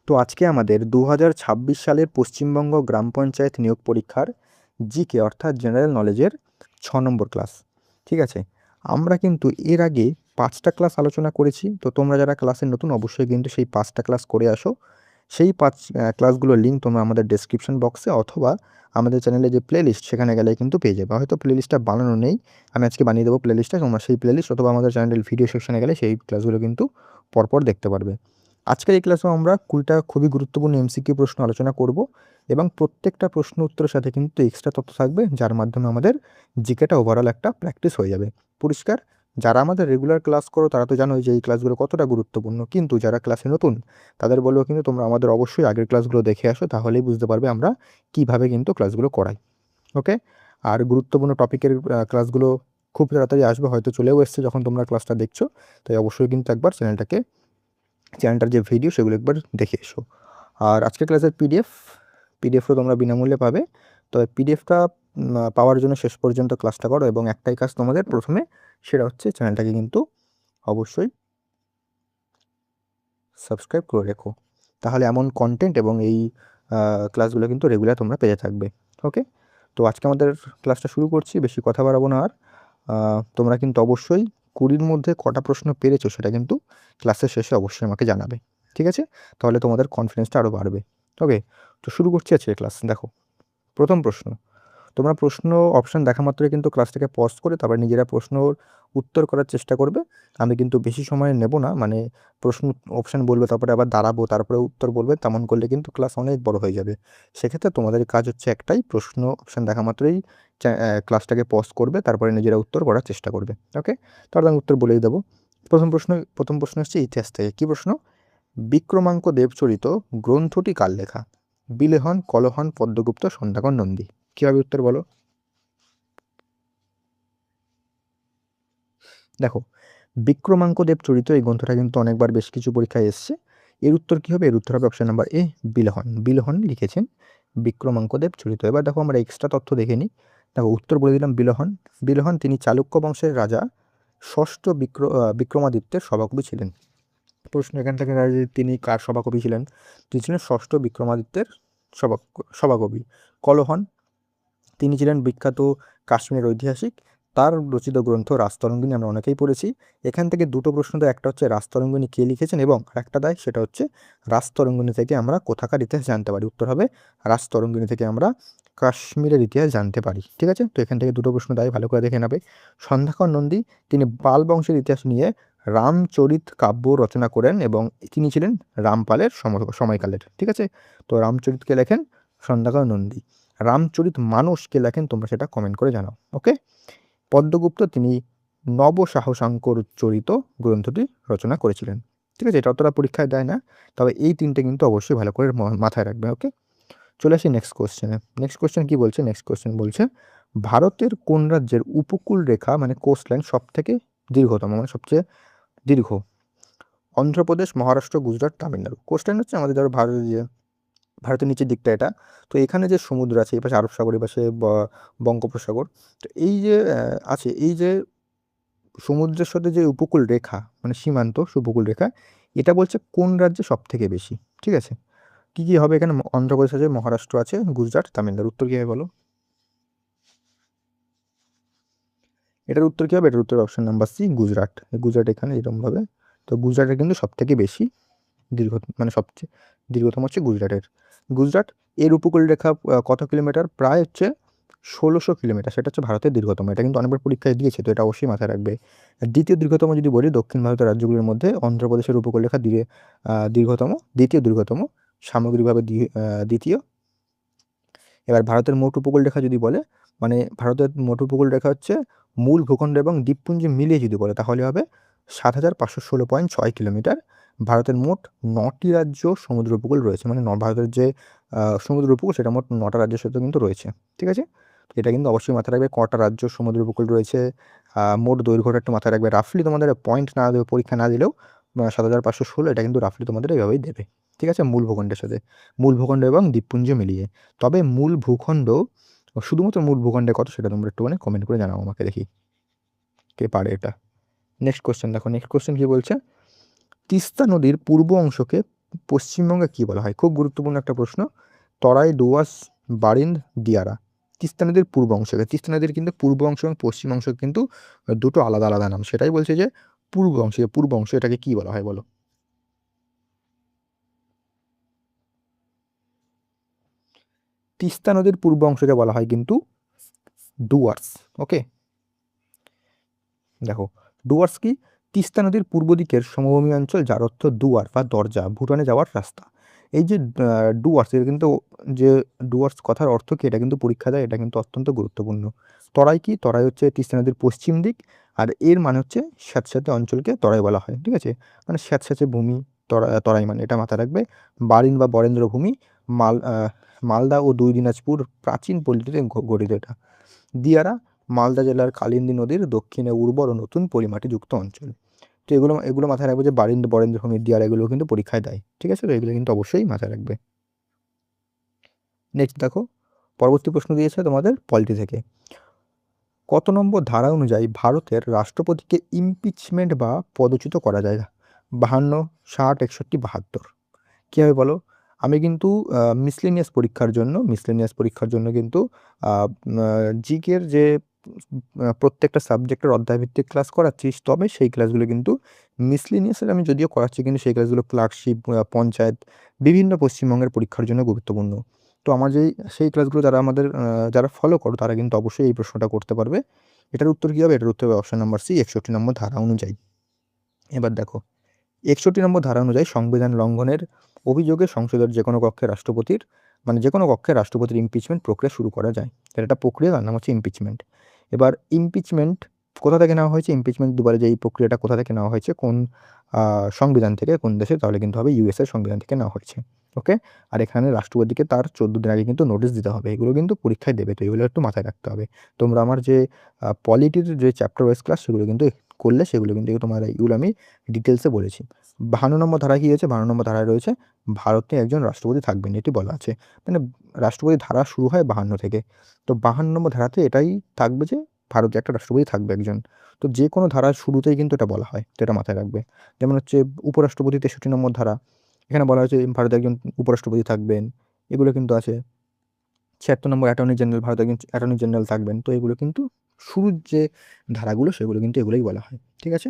তো আজকে আমাদের 2026 সালের পশ্চিমবঙ্গ গ্রাম পঞ্চায়েত নিয়োগ পরীক্ষার জিকে অর্থাৎ জেনারেল নলেজের 6 নম্বর ক্লাস। ঠিক আছে, আমরা কিন্তু এর আগে 5টা ক্লাস আলোচনা করেছি। তো তোমরা যারা ক্লাসে নতুন অবশ্যই কিন্তু সেই 5টা ক্লাস করে আসো। সেই 5 ক্লাসগুলোর লিঙ্ক তোমরা আমাদের ডেসক্রিপশন বক্সে অথবা আমাদের চ্যানেলে যে প্লেলিস্ট সেখানে গেলে কিন্তু পেয়ে যাবে। হয়তো প্লেলিস্টটা বানানো নেই, আমি আজকে বানিয়ে দেবো প্লেলিস্টটা। তোমরা সেই প্লেলিস্ট অথবা আমাদের চ্যানেলের ভিডিও সেকশনে গেলে সেই ক্লাসগুলো কিন্তু পরপর দেখতে পারবে। আজকের এই ক্লাসেও আমরা 20টা খুবই গুরুত্বপূর্ণ এমসিকিউ প্রশ্ন আলোচনা করব এবং প্রত্যেকটা প্রশ্ন উত্তরের সাথে কিন্তু এক্সট্রা তথ্য থাকবে, যার মাধ্যমে আমাদের জিকেটা ওভারঅল একটা প্র্যাকটিস হয়ে যাবে। পরিষ্কার? যারা আমাদের রেগুলার ক্লাস করো তারা তো জানোই যে এই ক্লাসগুলো কতটা গুরুত্বপূর্ণ, কিন্তু যারা ক্লাসে নতুন তাদের বলবো কিন্তু তোমরা আমাদের অবশ্যই আগের ক্লাসগুলো দেখে আসো, তাহলেই বুঝতে পারবে আমরা কিভাবে কিন্তু ক্লাসগুলো করাই। ওকে? আর গুরুত্বপূর্ণ টপিকের ক্লাসগুলো খুব তাড়াতাড়ি আসবে, হয়তো চলেও এসছে যখন তোমরা ক্লাসটা দেখছো। তাই অবশ্যই কিন্তু একবার চ্যানেলটার যে ভিডিও সেগুলো একবার দেখে এসো। আর আজকের ক্লাসের পিডিএফও তোমরা বিনামূল্যে পাবে। তবে পিডিএফটা পাওয়ার জন্য শেষ পর্যন্ত ক্লাসটা করো, এবং একটাই কাজ তোমাদের প্রথমে, সেটা হচ্ছে চ্যানেলটাকে কিন্তু অবশ্যই সাবস্ক্রাইব করে রেখো। তাহলে এমন কন্টেন্ট এবং এই ক্লাসগুলো কিন্তু রেগুলার তোমরা পেয়ে থাকবে। ওকে? তো আজকে আমাদের ক্লাসটা শুরু করছি, বেশি কথা বাড়াবো না আর। তোমরা কিন্তু অবশ্যই 20-র মধ্যে কটা প্রশ্ন পেরেছো সেটা কিন্তু ক্লাসের শেষে অবশ্যই আমাকে জানাবে। ঠিক আছে? তাহলে তোমাদের কনফিডেন্সটা আরও বাড়বে। ওকে? তো শুরু করছি আজকের ক্লাস। দেখো, প্রথম প্রশ্ন। তোমরা প্রশ্ন অপশান দেখা মাত্রই কিন্তু ক্লাসটাকে পজ করে তারপরে নিজেরা প্রশ্নর উত্তর করার চেষ্টা করবে। আমি কিন্তু বেশি সময় নেব না, মানে প্রশ্ন অপশান বলবে তারপরে আবার দাঁড়াবো তারপরে উত্তর বলবে, তেমন করলে কিন্তু ক্লাস অনেক বড় হয়ে যাবে। সেক্ষেত্রে তোমাদের কাজ হচ্ছে একটাই, প্রশ্ন অপশান দেখা মাত্রই ক্লাসটাকে পজ করবে, তারপরে নিজেরা উত্তর করার চেষ্টা করবে। ওকে? তাহলে আমি উত্তর বলেই দেবো। প্রথম প্রশ্ন হচ্ছে ইতিহাস থেকে। কী প্রশ্ন? বিক্রমাঙ্ক দেবচরিত গ্রন্থটি কার লেখা? বিলেহন, কলহন, পদ্মগুপ্ত, সন্ধ্যাকর, নন্দী। কীভাবে উত্তর বলো? দেখো, বিক্রমাঙ্ক দেবচরিত এই গ্রন্থটা কিন্তু অনেকবার বেশ কিছু পরীক্ষায় এসছে। এর উত্তর কী হবে? এর উত্তর হবে অপশন নাম্বার এ, বিলহন। বিলহন লিখেছেন বিক্রমাঙ্ক দেবচরিত। এবার দেখো আমরা এক্সট্রা তথ্য দেখে নিই। দেখো, উত্তর বলে দিলাম বিলহন। বিলহন তিনি চালুক্য বংশের রাজা ষষ্ঠ বিক্রমাদিত্যের সভাকবি ছিলেন। প্রশ্ন এখান থেকে দাঁড়ায় যে তিনি কার সভাকবি ছিলেন? তিনি ছিলেন ষষ্ঠ বিক্রমাদিত্যের সভা সভাকবি। কলহন তিনি ছিলেন বিখ্যাত কাশ্মীরের ঐতিহাসিক। তার রচিত গ্রন্থ রাজতরঙ্গিনী আমরা অনেকেই পড়েছি। এখান থেকে দুটো প্রশ্ন দেয়, একটা হচ্ছে রাজতরঙ্গিনী কে লিখেছেন, এবং আরেকটা দেয় সেটা হচ্ছে রাজতরঙ্গিনী থেকে আমরা কোথাকার ইতিহাস জানতে পারি। উত্তর হবে রাজতরঙ্গিনী থেকে আমরা কাশ্মীরের ইতিহাস জানতে পারি। ঠিক আছে? তো এখান থেকে দুটো প্রশ্ন দেয়, ভালো করে দেখে নেবে। সন্ধ্যাকর নন্দী তিনি পাল বংশের ইতিহাস নিয়ে রামচরিত কাব্য রচনা করেন এবং তিনি ছিলেন রামপালের সময়কালের। ঠিক আছে? তো রামচরিতকে লেখেন সন্ধ্যাকর নন্দী। রামচরিত মানসকে লেখেন তোমরা সেটা কমেন্ট করে জানাও। ওকে? পদ্মগুপ্ত তিনি নবসাহসাঙ্কর চরিত গ্রন্থটি রচনা করেছিলেন। ঠিক আছে? এটা অতটা পরীক্ষায় দেয় না, তবে এই তিনটে কিন্তু অবশ্যই ভালো করে মাথায় রাখবে। ওকে? চলে আসি নেক্সট কোশ্চেনে। নেক্সট কোশ্চেন কি বলছে? নেক্সট কোশ্চেন বলছে ভারতের কোন রাজ্যের উপকূল রেখা মানে কোস্ট লাইন সব থেকে দীর্ঘতম, মানে সবচেয়ে দীর্ঘ? অন্ধ্রপ্রদেশ, মহারাষ্ট্র, গুজরাট, তামিলনাড়ু। কোস্ট লাইন হচ্ছে আমাদের ধরো ভারতের নিচের দিকটা এটা। তো এখানে যে সমুদ্র আছে, এই পাশে আরব সাগর, এই পাশে বঙ্গোপসাগর। তো এই যে আছে, এই যে সমুদ্রের সাথে যে উপকূল রেখা মানে সীমান্ত উপকূল রেখা, এটা বলছে কোন রাজ্যে সব থেকে বেশি। ঠিক আছে? কি কি হবে এখানে? অন্ধ্রপ্রদেশ আছে, মহারাষ্ট্র আছে, গুজরাট, তামিলনাড়ু। উত্তর কী হবে বলো? এটার উত্তর কী হবে? এটার উত্তর option number C, Gujarat. Gujarat এখানে এরকমভাবে। তো গুজরাটের কিন্তু সব থেকে বেশি দীর্ঘ, মানে সবচেয়ে দীর্ঘতম হচ্ছে গুজরাটের। গুজরাট এর উপকূল রেখা কত কিলোমিটার? প্রায় হচ্ছে 1600 কিলোমিটার। সেটা হচ্ছে ভারতের দীর্ঘতম। এটা কিন্তু অনেকবার পরীক্ষায় দিয়েছে, তো এটা অবশ্যই মাথায় রাখবে। দ্বিতীয় দীর্ঘতম যদি বলি, দক্ষিণ ভারতের রাজ্যগুলির মধ্যে অন্ধ্রপ্রদেশের উপকূল রেখা দীর্ঘতম, দ্বিতীয় দীর্ঘতম, সামগ্রিকভাবে দ্বিতীয়। এবার ভারতের মোট উপকূল রেখা যদি বলে, মানে ভারতের মোট উপকূল রেখা হচ্ছে মূল ভূখণ্ড এবং দ্বীপপুঞ্জ মিলিয়ে যদি বলে, তাহলে হবে 7516.6 কিলোমিটার। ভারতের মোট 9টি রাজ্য সমুদ্র উপকূল রয়েছে, মানে ভারতের যে সমুদ্র উপকূল সেটা মোট 9টা রাজ্যের সাথে কিন্তু রয়েছে। ঠিক আছে? এটা কিন্তু অবশ্যই মাথায় রাখবে, কটা রাজ্য সমুদ্র উপকূল রয়েছে, মোট দৈর্ঘ্যটা একটু মাথায় রাখবে। রাফলি তোমাদের পয়েন্ট না দেবে, পরীক্ষা না দিলেও 7516, এটা কিন্তু রাফলি তোমাদের এইভাবেই দেবে। ঠিক আছে? মূল ভূখণ্ডের সাথে, মূল ভূখণ্ড এবং দ্বীপপুঞ্জ মিলিয়ে। তবে মূল ভূখণ্ড, শুধুমাত্র মূল ভূখণ্ডে কত সেটা তোমরা একটুখানি কমেন্ট করে জানাও আমাকে, দেখি কে পারে এটা। নেক্সট কোশ্চেন দেখো, নেক্সট কোশ্চেন কি বলছে? তিস্তা নদীর পূর্ব অংশকে পশ্চিমবঙ্গে কী বলা হয়? খুব গুরুত্বপূর্ণ একটা প্রশ্ন। তরাই, ডুয়ার্স, বারিন্দ, দিয়ারা। তিস্তা নদীর পূর্ব অংশকে, তিস্তা নদীর কিন্তু পূর্ব অংশ এবং পশ্চিম অংশ কিন্তু দুটো আলাদা আলাদা নাম। সেটাই বলছে যে পূর্ব অংশ এটাকে কী বলা হয় বলো? তিস্তা নদীর পূর্ব অংশকে বলা হয় কিন্তু ডুয়ার্স। ওকে, দেখো ডুয়ার্স কি? তিস্তা নদীর পূর্ব দিকের সমভূমি অঞ্চল, যার অর্থ দুয়ার বা দরজা, ভুটানে যাওয়ার রাস্তা। এই যে ডুয়ার্স, এর কিন্তু যে ডুয়ার্স কথার অর্থ কি এটা কিন্তু পরীক্ষা দেয়, এটা কিন্তু অত্যন্ত গুরুত্বপূর্ণ। তরাই কি? তরাই হচ্ছে তিস্তা নদীর পশ্চিম দিক, আর এর মানে হচ্ছে স্যাঁতস্যাঁতে অঞ্চলকে তরাই বলা হয়, ঠিক আছে? মানে স্যাঁতস্যাঁতে ভূমি, তরাই মানে এটা মাথায় রাখবে। বারিন বা বরেন্দ্র ভূমি, মালদা ও দুই দিনাজপুর প্রাচীন পল্লীতে গঠিত এটা। দিয়ারা মালদা জেলার কালিন্দী নদীর দক্ষিণে উর্বর ও নতুন পলিমাটিযুক্ত অঞ্চল। তো এগুলো এগুলো মাথায় রাখবে যে বরেন্দ্র ভূমি, দিয়ারা, এগুলো কিন্তু পরীক্ষায় দেয়, ঠিক আছে? তো এগুলো কিন্তু অবশ্যই মাথায় রাখবে। নেক্সট দেখো, পরবর্তী প্রশ্ন দিয়েছে তোমাদের পলিটি থেকে। কত নম্বর ধারা অনুযায়ী ভারতের রাষ্ট্রপতিকে ইমপিচমেন্ট বা পদচ্যুত করা যায়? 52, 60, 61, 72। কী হবে বলো? আমি কিন্তু মিসলেনিয়াস পরীক্ষার জন্য কিন্তু জিকের যে প্রত্যেকটা সাবজেক্টের অধ্যায়ভিত্তিক ক্লাস করাচ্ছি, তবে সেই ক্লাসগুলো কিন্তু মিসলেনিয়াসের আমি যদিও করাচ্ছি, কিন্তু সেই ক্লাসগুলো ক্লার্কশিপ, পঞ্চায়েত, বিভিন্ন পশ্চিমবঙ্গের পরীক্ষার জন্য গুরুত্বপূর্ণ। তো আমার সেই ক্লাসগুলো যারা ফলো করো তারা কিন্তু অবশ্যই এই প্রশ্নটা করতে পারবে। এটার উত্তর কী হবে? এটার উত্তর হবে অপশন নাম্বার সি, 61 নম্বর ধারা অনুযায়ী। এবার দেখো, 61 নম্বর ধারা অনুযায়ী সংবিধান লঙ্ঘনের অভিযোগে সংসদের যে কোনো কক্ষে রাষ্ট্রপতির ইমপিচমেন্ট প্রক্রিয়া শুরু করা যায়। এটা প্রক্রিয়া, তার নাম হচ্ছে ইমপিচমেন্ট। এবার ইমপিচমেন্ট কোথা থেকে নেওয়া হয়েছে? ইমপিচমেন্ট দুবারে যে এই প্রক্রিয়াটা কোথা থেকে নেওয়া হয়েছে, কোন সংবিধান থেকে, কোন দেশে? তাহলে কিন্তু হবে ইউএসের সংবিধান থেকে নেওয়া হয়েছে। ওকে, আর এখানে রাষ্ট্রপতিকে তার 14 দিন আগে কিন্তু নোটিশ দিতে হবে। এগুলো কিন্তু পরীক্ষায় দেবে, তো এগুলো একটু মাথায় রাখতে হবে। তোমরা আমার যে পলিটির যে চ্যাপ্টার ওয়াইজ ক্লাস সেগুলো কিন্তু করলে, সেগুলো কিন্তু এগুলো আমি ডিটেলসে বলেছি। 52 নম্বর ধারায় কী হয়েছে? 52 নম্বর ধারায় রয়েছে ভারতে একজন রাষ্ট্রপতি থাকবেন, এটি বলা আছে। মানে রাষ্ট্রপতি ধারা শুরু হয় 52 থেকে। তো 52 নম্বর ধারাতে এটাই থাকবে যে ভারতে একটা রাষ্ট্রপতি থাকবে একজন। তো যে কোনো ধারার শুরুতেই কিন্তু এটা বলা হয়, তো এটা মাথায় রাখবে। যেমন হচ্ছে উপরাষ্ট্রপতি 63 নম্বর ধারা, এখানে বলা হয়েছে ভারতে একজন উপরাষ্ট্রপতি থাকবেন, এগুলো কিন্তু আছে। 76 নম্বর অ্যাটর্নি জেনারেল, ভারতে একজন অ্যাটর্নি জেনারেল থাকবেন। তো এগুলো কিন্তু শুরুর যে ধারাগুলো সেগুলো কিন্তু এগুলোই বলা হয়, ঠিক আছে?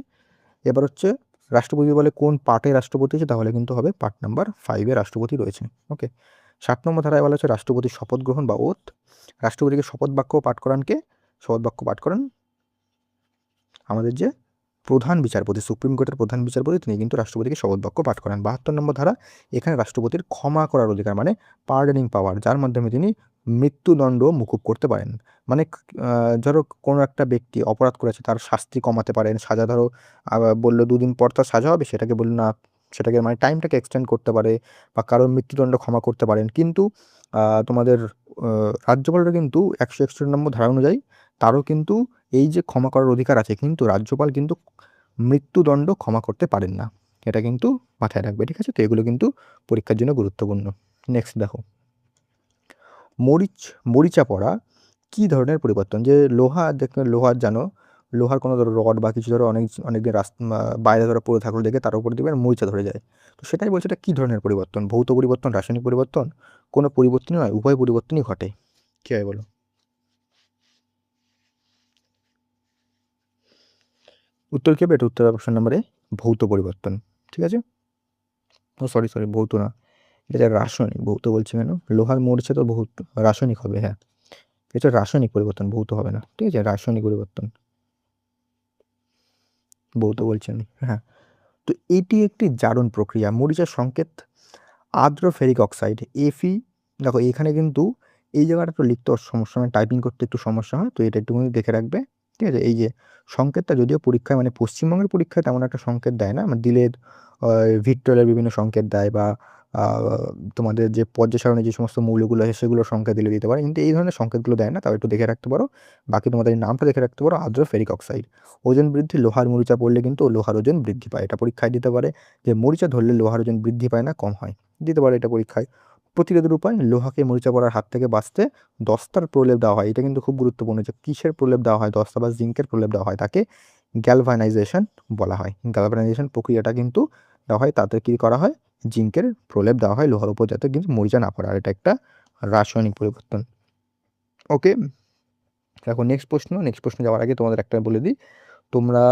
এবার হচ্ছে রাষ্ট্রপতি বলে কোন পার্টে রাষ্ট্রপতি আছে? তাহলে কিন্তু হবে পার্ট নাম্বার 5 এ রাষ্ট্রপতি রয়েছে। ওকে, 60 নম্বর ধারায় বলা হচ্ছে রাষ্ট্রপতির শপথ গ্রহণ বা ওথ। রাষ্ট্রপতিকে শপথ বাক্য পাঠ করান কে? শপথ বাক্য পাঠ করেন আমাদের যে প্রধান বিচারপতি, সুপ্রিম কোর্টের প্রধান বিচারপতি, তিনি কিন্তু রাষ্ট্রপতিকে শপথ বাক্য পাঠ করান। 72 নম্বর ধারা, এখানে রাষ্ট্রপতির ক্ষমা করার অধিকার, মানে পার্ডনিং পাওয়ার, যার মাধ্যমে তিনি মৃত্যুদণ্ড মুকুব করতে পারেন। মানে ধরো কোনো একটা ব্যক্তি অপরাধ করেছে, তার শাস্তি কমাতে পারেন, সাজা ধরো বললো 2 দিন পর তার সাজা হবে, সেটাকে বললো না, সেটাকে মানে টাইমটাকে এক্সটেন্ড করতে পারে, বা কারোর মৃত্যুদণ্ড ক্ষমা করতে পারেন। কিন্তু তোমাদের রাজ্যপালরা কিন্তু 161 নম্বর ধারা অনুযায়ী তারও কিন্তু এই যে ক্ষমা করার অধিকার আছে, কিন্তু রাজ্যপাল কিন্তু মৃত্যুদণ্ড ক্ষমা করতে পারেন না। এটা কিন্তু মাথায় রাখবে, ঠিক আছে? তো এগুলো কিন্তু পরীক্ষার জন্য গুরুত্বপূর্ণ। নেক্সট দেখো, মরিচা পড়া কী ধরনের পরিবর্তন? যে লোহার জানো, লোহার কোনো ধরো রড বা কিছু ধরো অনেকদিন বাইরে ধরো পড়ে থাকলো দেখে তার উপর দেখবে মরিচা ধরে যায়। তো সেটাই বলছে এটা কী ধরনের পরিবর্তন? ভৌত পরিবর্তন, রাসায়নিক পরিবর্তন? কোনো পরিবর্তনই নয়, উভয় পরিবর্তনই ঘটে। কী হয় বলো? উত্তর কী হবে? এটা উত্তর অপশন নাম্বারে ভৌত পরিবর্তন, ঠিক আছে? ও সরি, ভৌত না, এটা রাসায়নিক। ভৌত বলছি কেন? লোহার মরছে তো ভৌত, রাসায়নিক হবে, হ্যাঁ। এটা রাসায়নিক পরিবর্তন, ভৌত হবে না, ঠিক আছে? রাসায়নিক পরিবর্তন, ভৌত বলছি আমি, হ্যাঁ। তো এটি একটি জারণ প্রক্রিয়া। মরিচার সংকেত আর্দ্র ফেরিক অক্সাইড, এফি। দেখো এখানে কিন্তু এই জায়গাটা তো লিখতে সমস্যা, মানে টাইপিং করতে একটু সমস্যা হয়, তো এটা একটুখানি দেখে রাখবে, ঠিক আছে? এই যে সংকেতটা যদিও পরীক্ষায়, মানে পশ্চিমবঙ্গের পরীক্ষায় তেমন একটা সংকেত দেয় না, মানে দিলের ভিক্টরের বিভিন্ন সংকেত দেয়, বা তোমাদের যে পর্যায় সারণী যে সমস্ত মৌলগুলো আছে সেগুলোর সংকেত দিতে পারে, কিন্তু এই ধরনের সংকেতগুলো দেয় না, তাও একটু দেখে রাখতে পারো। বাকি তোমাদের এই নামটা দেখে রাখতে পারো, আর্দ্র ফেরিক অক্সাইড। ওজন বৃদ্ধি, লোহার মরিচা পড়লে কিন্তু লোহার ওজন বৃদ্ধি পায়, এটা পরীক্ষায় দিতে পারে। যে মরিচা ধরলে লোহার ওজন বৃদ্ধি পায় না, কম হয়, দিতে পারে এটা পরীক্ষায়। প্রতিরোধের উপায়, লোহাকে মরিচা পড়ার হাত থেকে বাঁচতে দস্তার প্রলেপ দেওয়া হয়। এটা কিন্তু খুব গুরুত্বপূর্ণ, যে কিসের প্রলেপ দেওয়া হয়? দস্তা বা জিঙ্কের প্রলেপ দেওয়া হয়, তাকে গ্যালভানাইজেশন বলা হয়। গ্যালভানাইজেশন প্রক্রিয়াটা কিন্তু দেওয়া হয়, তাতে কী করা হয়? জিঙ্কের প্রলেপ দেওয়া হয় লোহার উপর, যাতে কিন্তু মরিচা না পড়ে, আর এটা একটা রাসায়নিক পরিবর্তন। ওকে, দেখো নেক্সট প্রশ্ন যাওয়ার আগে তোমাদের একটা বলে দিই, তোমরা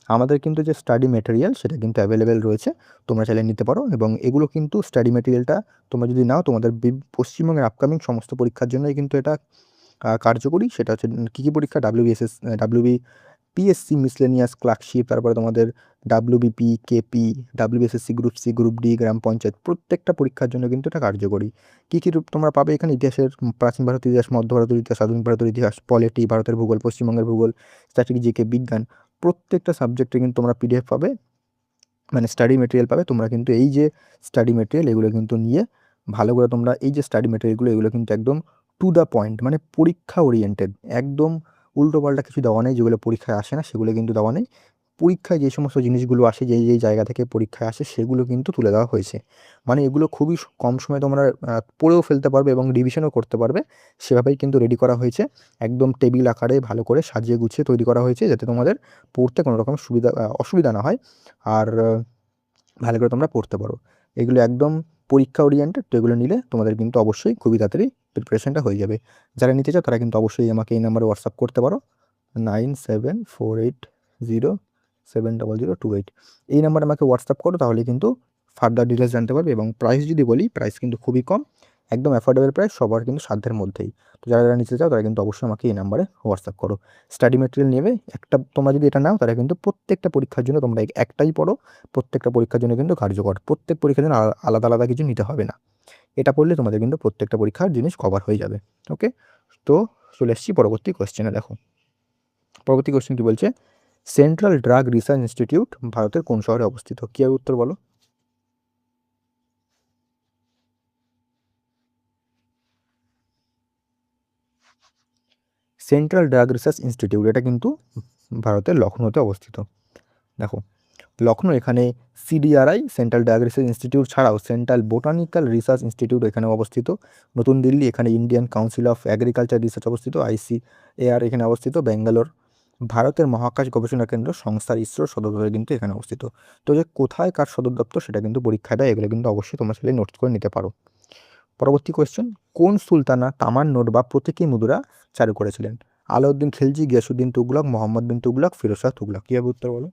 আমাদের কিন্তু যে স্টাডি মেটেরিয়াল সেটা কিন্তু অ্যাভেলেবেল রয়েছে, তোমরা চাইলে নিতে পারো। এবং এগুলো কিন্তু স্টাডি মেটেরিয়ালটা তোমরা যদি নাও, তোমাদের পশ্চিমবঙ্গের আপকামিং সমস্ত পরীক্ষার জন্যই কিন্তু এটা কার্যকরী। সেটা হচ্ছে কী কী পরীক্ষা, পিএসসি মিসলেনিয়াস ক্লার্কশিপ, তারপরে তোমাদের WBP, KP, WBSSC group C, group D, গ্রাম পঞ্চায়েত, প্রত্যেকটা পরীক্ষার জন্য কিন্তু এটা কার্যকরী। কী কী তোমরা পাবে এখানে, ইতিহাসের প্রাচীন ভারতের ইতিহাস, মধ্য ভারতের ইতিহাস, আধুনিক ভারতের ইতিহাস, পলিটি, ভারতের ভূগোল, পশ্চিমবঙ্গের ভূগোল, স্ট্র্যাটেজি, জিকে, বিজ্ঞান, প্রত্যেকটা সাবজেক্টে কিন্তু তোমরা পিডিএফ পাবে, মানে স্টাডি মেটেরিয়াল পাবে। তোমরা কিন্তু এই যে স্টাডি মেটেরিয়াল এগুলো কিন্তু নিয়ে ভালো করে তোমরা এই যে স্টাডি মেটেরিয়ালগুলো এগুলো কিন্তু একদম টু দ্য পয়েন্ট, মানে পরীক্ষা ওরিয়েন্টেড, একদম উল্টোপাল্টা কিছু দেওয়া নেই যেগুলো পরীক্ষায় আসে না, সেগুলো কিন্তু দেওয়া নেই। পরীক্ষায় যে সমস্ত জিনিসগুলো আসে, যেই যেই জায়গা থেকে পরীক্ষায় আসে, সেগুলো কিন্তু তুলে দেওয়া হয়েছে। মানে এগুলো খুবই কম সময়ে তোমরা পড়েও ফেলতে পারবে এবং রিভিশনও করতে পারবে, সেভাবেই কিন্তু রেডি করা হয়েছে। একদম টেবিল আকারে ভালো করে সাজিয়ে গুছিয়ে তৈরি করা হয়েছে, যাতে তোমাদের পড়তে কোনো রকম অসুবিধা না হয়, আর ভালো করে তোমরা পড়তে পারো। এগুলো একদম পরীক্ষা ওরিয়েন্টেড, তো এগুলো নিলে তোমাদের কিন্তু অবশ্যই খুবই তাড়াতাড়ি প্রিপারেশনটা হয়ে যাবে। যারা নিতে চাও তারা কিন্তু অবশ্যই আমাকে এই নাম্বারে হোয়াটসঅ্যাপ করতে পারো, 9748070028। এই নাম্বারে আমাকে হোয়াটসঅ্যাপ করো, তাহলে কিন্তু ফার্দার ডিটেলস জানতে পারবে। এবং প্রাইস যদি বলি, প্রাইস কিন্তু খুবই কম, একদম অ্যাফোর্ডেবল প্রাইস, সবার কিন্তু সাধ্যের মধ্যেই। তো যারা যারা নিতে চাও তারা কিন্তু অবশ্যই আমাকে এই নাম্বারে হোয়াটসঅ্যাপ করো। স্টাডি মেটেরিয়াল নেবে একটা, তোমরা যদি এটা নাও তাহলে কিন্তু প্রত্যেকটা পরীক্ষার জন্য তোমরা একটাই পড়ো, প্রত্যেকটা পরীক্ষার জন্য কিন্তু কার্যকর, প্রত্যেক পরীক্ষার জন্য আলাদা আলাদা কিছু নিতে হবে না। এটা পড়লে তোমাদের কিন্তু প্রত্যেকটা পরীক্ষার জিনিস কভার হয়ে যাবে। ওকে, তো চলে এসেছি পরবর্তী কোয়েশ্চেনে। দেখো পরবর্তী কোয়েশ্চেন কি বলছে, সেন্ট্রাল ড্রাগ রিসার্চ ইনস্টিটিউট ভারতের কোন শহরে অবস্থিত? কি হবে উত্তর বলো? সেন্ট্রাল ড্রাগ রিসার্চ ইনস্টিটিউট এটা কিন্তু ভারতের লখনৌতে অবস্থিত। দেখো লখনৌ, এখানে সিডিআরআই সেন্ট্রাল ড্রাগ রিসার্চ ইনস্টিটিউট ছাড়াও সেন্ট্রাল বোটানিক্যাল রিসার্চ ইনস্টিটিউট এখানে অবস্থিত। নতুন দিল্লি, এখানে Indian council of agriculture research অবস্থিত, আইসিএআর এখানে অবস্থিত। ব্যাঙ্গালোর, ভারতের মহাকাশ গবেষণা কেন্দ্র সংস্থার ইসরোর সদর দপ্তর কিন্তু এখানে অবস্থিত। তো যে কোথায় কার সদর দপ্তর সেটা কিন্তু পরীক্ষায় দেয়, এগুলো কিন্তু অবশ্যই তোমরা চাইলে নোট করে নিতে পারো। পরবর্তী কোয়েশ্চেন, কোন সুলতানা তামার নোট বা প্রতীকী মুদ্রা চালু করেছিলেন? আলাউদ্দিন খিলজি, গিয়াসুদ্দিন তুগলক, মোহাম্মদ বিন তুগলক, ফিরোজ শাহ তুগলক। কি হবে উত্তর বলো?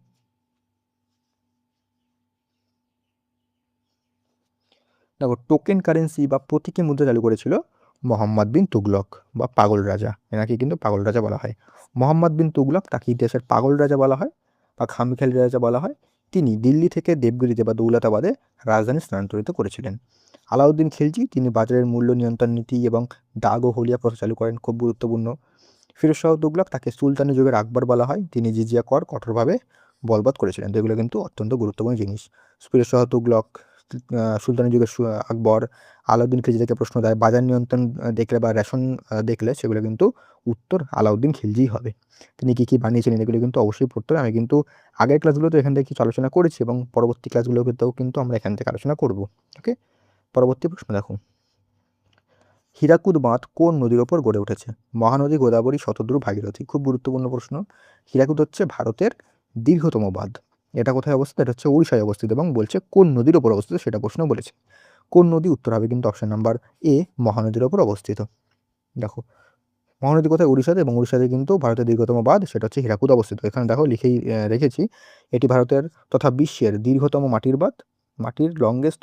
দেখো টোকেন কারেন্সি বা প্রতীকী মুদ্রা চালু করেছিল মোহাম্মদ বিন তুগলক বা পাগল রাজা, এনাকে কিন্তু পাগল রাজা বলা হয়। মোহাম্মদ বিন তুগলক, তাকে ইতিহাসের পাগল রাজা বলা হয় বা খামখেয়ালি রাজা বলা হয়। তিনি দিল্লি থেকে দেবগিরিতে বা দৌলতাবাদে রাজধানী স্থানান্তরিত করেছিলেন। আলাউদ্দিন খিলজি, তিনি বাজারের মূল্য নিয়ন্ত্রণ নীতি এবং দাগ ও হলিয়া প্রথা চালু করেন, খুব গুরুত্বপূর্ণ। ফিরোজ শাহ তুগলক, তাকে সুলতানি যুগের আকবর বলা হয়, তিনি জিজিয়া কর কঠোরভাবে বলবৎ করেছিলেন। তো এগুলো কিন্তু অত্যন্ত গুরুত্বপূর্ণ জিনিস। ফিরোজ শাহ তুগলক, সুলতানি যুগের আকবর। আলাউদ্দিন খিলজি থেকে প্রশ্ন দেয়, বাজার নিয়ন্ত্রণ দেখলে বা রেশন দেখলে, সেগুলো কিন্তু উত্তর আলাউদ্দিন খিলজিই হবে। তিনি কী কী বানিয়েছিলেন এগুলো কিন্তু অবশ্যই পড়তে হবে। আমি কিন্তু আগের ক্লাসগুলোতে এখান থেকে কিছু আলোচনা করেছি এবং পরবর্তী ক্লাসগুলোতেও কিন্তু আমরা এখান থেকে আলোচনা করব। ওকে, পরবর্তী প্রশ্ন দেখো, হীরাকুদ বাঁধ কোন নদীর ওপর গড়ে উঠেছে? মহানদী, গোদাবরী, শতদ্রু, ভাগীরথী। খুব গুরুত্বপূর্ণ প্রশ্ন। হীরাকুদ হচ্ছে ভারতের দীর্ঘতম বাঁধ। এটা কোথায় অবস্থিত? এটা হচ্ছে উড়িষ্যায় অবস্থিত, এবং বলছে কোন নদীর ওপর অবস্থিত সেটা প্রশ্ন বলেছে। কোন নদী? উত্তর হবে কিন্তু অপশন নাম্বার এ, মহানদীর ওপর অবস্থিত। দেখো মহানদী কোথায়? উড়িষ্যাতে, এবং উড়িষ্যাতে কিন্তু ভারতের দীর্ঘতম বাঁধ সেটা হচ্ছে হীরাকুদ অবস্থিত। এখানে দেখো লিখেই রেখেছি, এটি ভারতের তথা বিশ্বের দীর্ঘতম মাটির বাঁধ, মাটির লংগেস্ট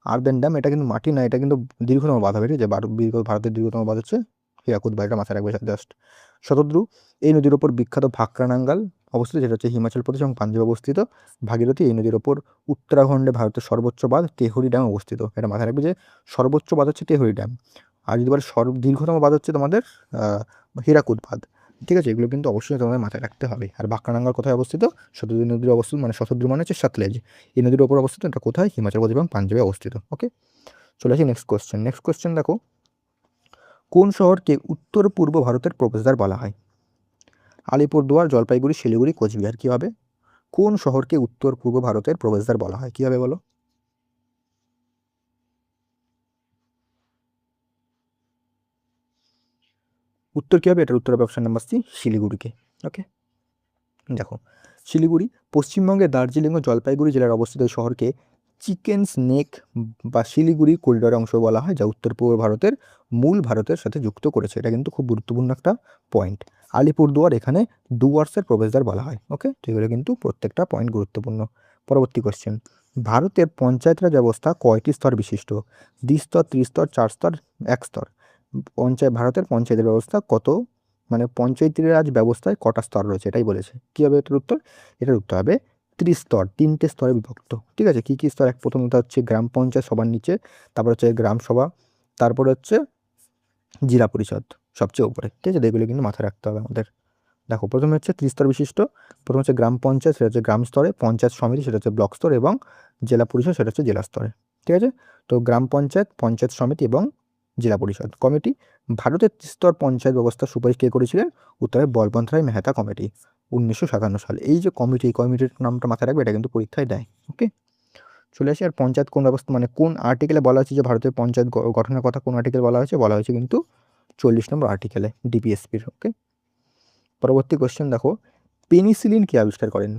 আর্দেন ড্যাম। এটা কিন্তু মাটি না, এটা কিন্তু দীর্ঘতম বাঁধ হবে, ঠিক আছে? ভারতের দীর্ঘতম বাঁধ হচ্ছে হীরাকুদ বাঁধ, এটা মাথায় রাখবে জাস্ট। শতদ্রু, এই নদীর ওপর বিখ্যাত ভাকরানাঙ্গাল অবস্থিত, যেটা হচ্ছে হিমাচল প্রদেশ এবং পাঞ্জাবে অবস্থিত। ভাগীরথী, এই নদীর ওপর উত্তরাখণ্ডে ভারতের সর্বোচ্চ বাঁধ তেহরি ড্যাম অবস্থিত। এটা মাথায় রাখবে যে সর্বোচ্চ বাঁধ হচ্ছে তেহরি ড্যাম, আর যদি বলে দীর্ঘতম বাঁধ হচ্ছে তোমাদের হীরাকুদ বাঁধ। ঠিক আছে, এগুলো কিন্তু অবশ্যই তোমাদের মাথায় রাখতে হবে। আর ভাকরানাঙ্গাল কোথায় অবস্থিত? শতদ্রু নদীর অবস্থিত, মানে শতদ্রু মানে হচ্ছে সতলেজ, এই নদীর ওপর অবস্থিত। এটা কোথায়? হিমাচল প্রদেশ এবং পাঞ্জাবে অবস্থিত। ওকে, চলে আসি নেক্সট কোয়েশ্চেন। নেক্সট কোয়েশ্চেন দেখো, কোন শহরকে উত্তর পূর্ব ভারতের প্রবেশদ্বার বলা হয়? আলিপুরদুয়ার, জলপাইগুড়ি, শিলিগুড়ি, কোচবিহার। কী হবে? কোন শহরকে উত্তর পূর্ব ভারতের প্রবেশদ্বার বলা হয়? কী হবে বলো? উত্তর কী হবে? এটার উত্তর হবে অপশন নাম্বার সি, শিলিগুড়িকে। ওকে, দেখো শিলিগুড়ি পশ্চিমবঙ্গের দার্জিলিং ও জলপাইগুড়ি জেলার অবস্থিত এই শহরকে চিকেন স্নেক বা শিলিগুড়ি করিডোর অংশ বলা হয়, যা উত্তর পূর্ব ভারতের মূল ভারতের সাথে যুক্ত করেছে। এটা কিন্তু খুব গুরুত্বপূর্ণ একটা পয়েন্ট। আলিপুরদুয়ার এখানে ডুয়ার্সের প্রবেশদ্বার বলা হয়। ওকে, তো এগুলো কিন্তু প্রত্যেকটা পয়েন্ট গুরুত্বপূর্ণ। পরবর্তী কোশ্চেন, ভারতের পঞ্চায়েত রাজ ব্যবস্থা কয়টি স্তর বিশিষ্ট? দ্বিস্তর, ত্রিস্তর, 4 স্তর, 1 স্তর? ভারতের পঞ্চায়েত ব্যবস্থা কত, মানে পঞ্চায়েতি রাজ ব্যবস্থায় কটা স্তর রয়েছে এটাই বলেছে। কী হবে এটার উত্তর? এটার উত্তর হবে ত্রিস্তর, 3টে স্তরে বিভক্ত। ঠিক আছে, কী কী স্তর? প্রথমত হচ্ছে গ্রাম পঞ্চায়েত সবার নিচে, তারপর হচ্ছে গ্রাম সভা, তারপরে হচ্ছে জেলা পরিষদ সবচেয়ে উপরে। ঠিক আছে, এগুলো কিন্তু মাথায় রাখতে হবে আমাদের। দেখো, প্রথমে হচ্ছে ত্রিস্তর বিশিষ্ট, প্রথম হচ্ছে গ্রাম পঞ্চায়েত, সেটা হচ্ছে গ্রাম স্তরে, পঞ্চায়েত সমিতি সেটা হচ্ছে ব্লক স্তর, এবং জেলা পরিষদ সেটা হচ্ছে জেলা স্তরে। ঠিক আছে, তো গ্রাম পঞ্চায়েত, পঞ্চায়েত সমিতি এবং জেলা পরিষদ কমিটি। ভারতের ত্রিস্তর পঞ্চায়েত ব্যবস্থার সুপারিশ কে করেছিলেন? উত্তরে বলবন্ত রায় মেহতা কমিটি, 1957 সালে। এই যে কমিটি, এই কমিটির নামটা মাথায় রাখবে, এটা কিন্তু পরীক্ষায় দেয়। ওকে, চলে আসি। আর পঞ্চায়েত কোন ব্যবস্থা, মানে কোন আর্টিকেলে বলা হয়েছে যে ভারতের পঞ্চায়েত গঠনের কথা, কোন আর্টিকেল বলা হয়েছে? বলা হয়েছে কিন্তু 40 নম্বর আর্টিকেলে, ডিপিএসপির। ওকে, পরবর্তী কোশ্চেন দেখো, পেনিসিলিন কে আবিষ্কার করেন?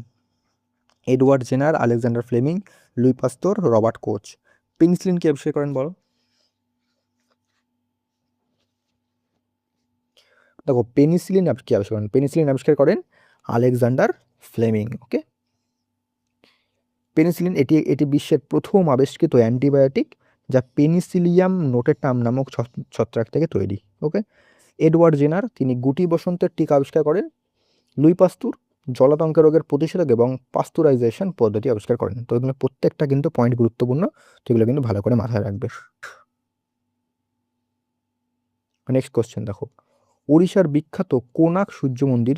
Edward Jenner, Alexander Fleming, Louis Pasteur, Robert Koch? Penicillin কে আবিষ্কার করেন বলো? দেখো, পেনিসিলিন কে আবিষ্কার করেন? পেনিসিলিন আবিষ্কার করেন আলেকজান্ডার ফ্লেমিং। ওকে, পেনিসিলিন এটি এটি বিশ্বের প্রথম আবিষ্কৃত অ্যান্টিবায়োটিক, যা পেনিসিলিয়াম নোটেটাম নামক ছত্রাক থেকে তৈরি। ওকে, এডওয়ার্ড জেনার তিনি গুটি বসন্তের টিকা আবিষ্কার করেন। লুই পাস্তুর জলাতঙ্ক রোগের প্রতিষেধক এবং পাস্তুরাইজেশন পদ্ধতি আবিষ্কার করেন। তো এগুলো প্রত্যেকটা কিন্তু পয়েন্ট গুরুত্বপূর্ণ, তো এগুলো কিন্তু ভালো করে মাথায় রাখবে। নেক্সট কোশ্চেন দেখো, ওড়িশার বিখ্যাত কোনার্ক সূর্য মন্দির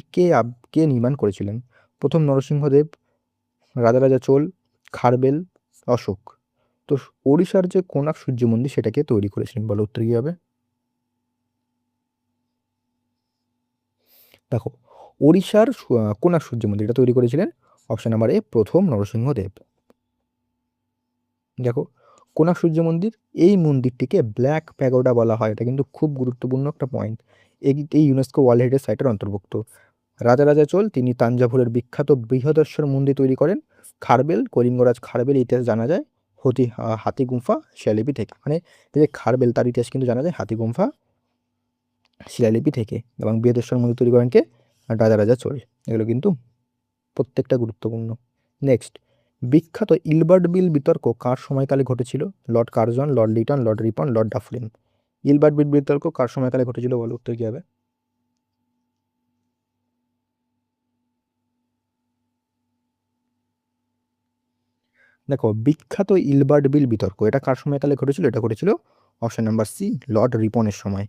কে নির্মাণ করেছিলেন? প্রথম নরসিংহদেব, রাজারাজা চোল, খারবেল, অশোক? তো ওড়িশার যে কোনার্ক সূর্য মন্দির সেটাকে তৈরি করেছিলেন, বলো উত্তর কি হবে? দেখো, ওড়িশার কোনার্ক সূর্য মন্দির এটা তৈরি করেছিলেন, অপশন নাম্বার এ, প্রথম নরসিংহদেব। দেখো, কোনার্ক সূর্য মন্দির, এই মন্দিরটিকে ব্ল্যাক প্যাগোডা বলা হয়। এটা কিন্তু খুব গুরুত্বপূর্ণ একটা পয়েন্ট। এই ইউনেস্কো ওয়ার্ল্ড হেরিটেজ সাইটের অন্তর্ভুক্ত। রাজারাজা চোল তিনি তাঞ্জাভুরের বিখ্যাত বৃহদেশ্বর মন্দির তৈরি করেন। খারবেল, কলিঙ্গরাজ খারবেল ইতিহাস জানা যায় হাতি গুম্ফা শিলালিপি থেকে। মানে এই যে খারবেল, তার ইতিহাস কিন্তু জানা যায় হাতি গুম্ফা শিলালিপি থেকে। এবং বৃহদেশ্বর মন্দির তৈরি করেন কে? রাজারাজা চোল। এগুলো কিন্তু প্রত্যেকটা গুরুত্বপূর্ণ। নেক্সট, বিখ্যাত ইলবার্ট বিল বিতর্ক কার সময়কালে ঘটেছিল? Lord Curzon, Lord Lytton, Lord Ripon, Lord Dufferin? Ilbert bill বিতর্ক কার সময়কালে ঘটেছিল বলো, উত্তর কি হবে? দেখো, বিখ্যাত ইলবার্ট বিল বিতর্ক এটা কার সময়কালে ঘটেছিল? এটা ঘটেছিল অপশন নাম্বার সি, লর্ড রিপনের সময়।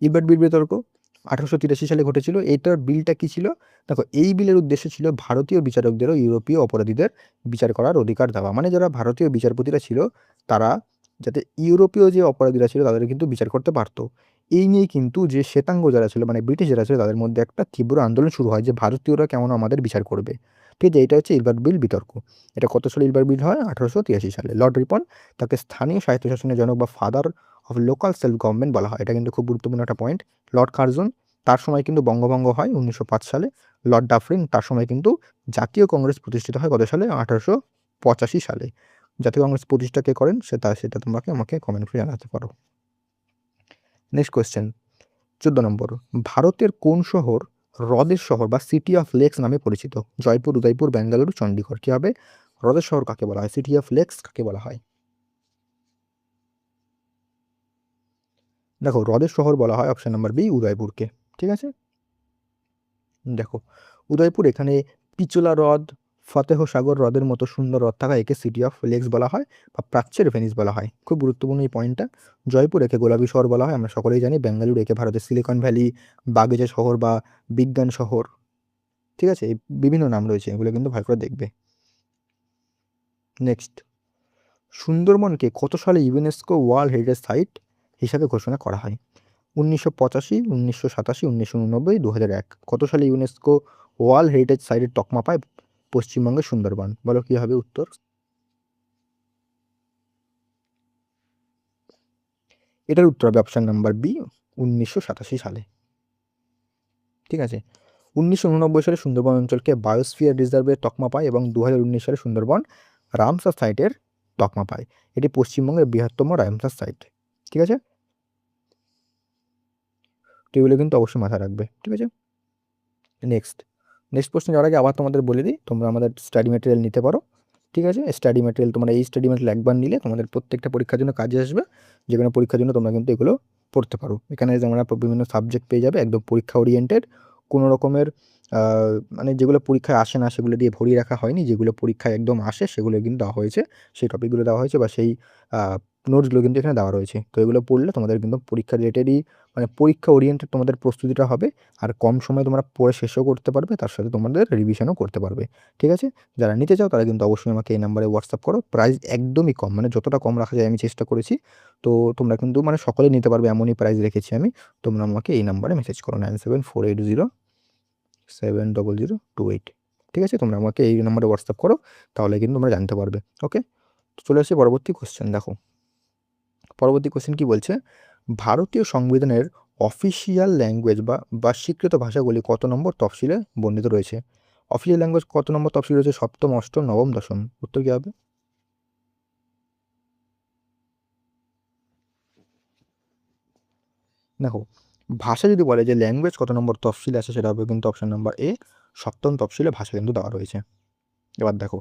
ইলবার্ট বিল বিতর্ক 1883 সালে ঘটেছিল। এটার বিলটা কি ছিল? দেখো, এই বিলের উদ্দেশ্য ছিল ভারতীয় বিচারকদেরও ইউরোপীয় অপরাধীদের বিচার করার অধিকার দেওয়া। মানে যারা ভারতীয় বিচারপতিরা ছিল, তারা যাতে ইউরোপীয় যে অপরাধীরা ছিল তাদের কিন্তু বিচার করতে পারতো। এই নিয়ে কিন্তু যে শ্বেতাঙ্গ যারা ছিল, মানে ব্রিটিশ যারা ছিল, তাদের মধ্যে একটা তীব্র আন্দোলন শুরু হয় যে ভারতীয়রা কেমন আমাদের বিচার করবে। ঠিক আছে, এটা হচ্ছে ইলবার্ট বিল বিতর্ক। এটা কত সালে ইলবার্ট বিল হয়? 1883 সালে। লর্ড রিপন, তাকে স্থানীয় স্বায়ত্তশাসনের জনক বা father of local self government বলা হয়। এটা কিন্তু খুব গুরুত্বপূর্ণ একটা পয়েন্ট। লর্ড কার্জন, তার সময় কিন্তু বঙ্গভঙ্গ হয় 1905 সালে। লর্ড ডাফরিন, তার সময় কিন্তু জাতীয় কংগ্রেস প্রতিষ্ঠিত হয় কত সালে? 1885 সালে। জাতীয় কংগ্রেস প্রতিষ্ঠা কে করেন সেটা আমাকে কমেন্ট করে জানাতে পারো। নেক্সট কোয়েশ্চেন, 14 নম্বর, ভারতের কোন শহর হ্রদের শহর বা সিটি অফ লেকস নামে পরিচিত? জয়পুর, উদয়পুর, বেঙ্গালুরু, চণ্ডীগড়? কি হবে? হ্রদের শহর কাকে বলা হয়? সিটি অফ লেকস কাকে বলা হয়? দেখো, হ্রদের শহর বলা হয় অপশন নাম্বার বি, উদয়পুরকে। ঠিক আছে, দেখো, উদয়পুর এখানে পিচোলা হ্রদ, ফতেহ সাগর হ্রদের মতো সুন্দর হ্রদ থাকা একে সিটি অফ লেকস বলা হয় বা প্রাচ্যের ভেনিস বলা হয়। খুব গুরুত্বপূর্ণ এই পয়েন্টটা। জয়পুর একে গোলাপি শহর বলা হয়, আমরা সকলেই জানি। বেঙ্গালুরু একে ভারতের সিলিকন ভ্যালি, বাগিচা শহর বা বিজ্ঞান শহর। ঠিক আছে, এই বিভিন্ন নাম রয়েছে, এগুলো কিন্তু ভালো করে দেখবে। নেক্সট, সুন্দরবনকে কত সালে ইউনেস্কো ওয়ার্ল্ড হেরিটেজ সাইট হিসাবে ঘোষণা করা হয়? 1985, 1987, 1989, 2001? কত সালে ইউনেস্কো ওয়ার্ল্ড হেরিটেজ সাইটের তকমা পায় পশ্চিমবঙ্গের সুন্দরবন? বলো কি হবে উত্তর? এটার উত্তর হবে অপশন নাম্বার বি, 1987 সালে। ঠিক আছে, 1989 সালে সুন্দরবন অঞ্চলকে বায়োস্ফিয়ার রিজার্ভের তকমা পায় এবং 2019 সালে সুন্দরবন রামসার সাইটের তকমা পায়। এটি পশ্চিমবঙ্গের বৃহত্তম রামসার সাইট। ঠিক আছে, তো এগুলো কিন্তু অবশ্যই মাথায় রাখবে। ঠিক আছে, নেক্সট প্রশ্ন যাওয়ার আগে আবার তোমাদের বলে দিই, তোমরা আমাদের স্টাডি ম্যাটেরিয়াল নিতে পারো। ঠিক আছে, স্টাডি ম্যাটেরিয়াল তোমরা এই স্টাডি ম্যাটেরিয়াল একবার নিলে তোমাদের প্রত্যেকটা পরীক্ষার জন্য কাজে আসবে। যে কোনো পরীক্ষার জন্য তোমরা কিন্তু এগুলো পড়তে পারো। এখানে তোমরা বিভিন্ন সাবজেক্ট পেয়ে যাবে, একদম পরীক্ষা ওরিয়েন্টেড, কোনো রকমের মানে যেগুলো পরীক্ষায় আসে না সেগুলো দিয়ে ভরিয়ে রাখা হয়নি, যেগুলো পরীক্ষায় একদম আসে সেগুলো কিন্তু দেওয়া হয়েছে, সেই টপিকগুলো দেওয়া হয়েছে বা সেই নোটসগুলো কিন্তু এখানে দেওয়া রয়েছে। তো এগুলো পড়লে তোমাদের কিন্তু পরীক্ষা রিলেটেডই মানে পরীক্ষা ওরিয়েন্টেড তোমাদের প্রস্তুতিটা হবে, আর কম সময়ে তোমরা পড়ে শেষও করতে পারবে, তার সাথে তোমাদের রিভিশনও করতে পারবে। ঠিক আছে, যারা নিতে চাও তারা কিন্তু অবশ্যই আমাকে এই নাম্বারে হোয়াটসঅ্যাপ করো। প্রাইস একদমই কম, মানে যতটা কম রাখা যায় আমি চেষ্টা করেছি। তো তোমরা কিন্তু মানে সকলে নিতে পারবে এমনই প্রাইস রেখেছি আমি। তোমরা আমাকে এই নাম্বারে মেসেজ করো 9748070028। ঠিক আছে, তোমরা আমাকে এই নাম্বারে হোয়াটসঅ্যাপ করো, তাহলে কিন্তু তোমরা জানতে পারবে। ওকে, তো চলে আসি পরবর্তী কোশ্চেন। দেখো পরবর্তী কোশ্চেন কি বলছে, ভারতীয় সংবিধানের অফিসিয়াল ল্যাঙ্গুয়েজ বা স্বীকৃত ভাষাগুলি কত নম্বর তফসিলে বর্ণিত রয়েছে? অফিসিয়াল ল্যাঙ্গুয়েজ কত নম্বর তফসিল রয়েছে? সপ্তম, অষ্টম, নবম, দশম? উত্তর কী হবে? দেখো ভাষা যদি বলে যে ল্যাঙ্গুয়েজ কত নম্বর তফসিলে আছে, সেটা হবে কিন্তু অপশন নাম্বার এ, সপ্তম তফসিলে ভাষা কিন্তু দেওয়া রয়েছে। এবার দেখো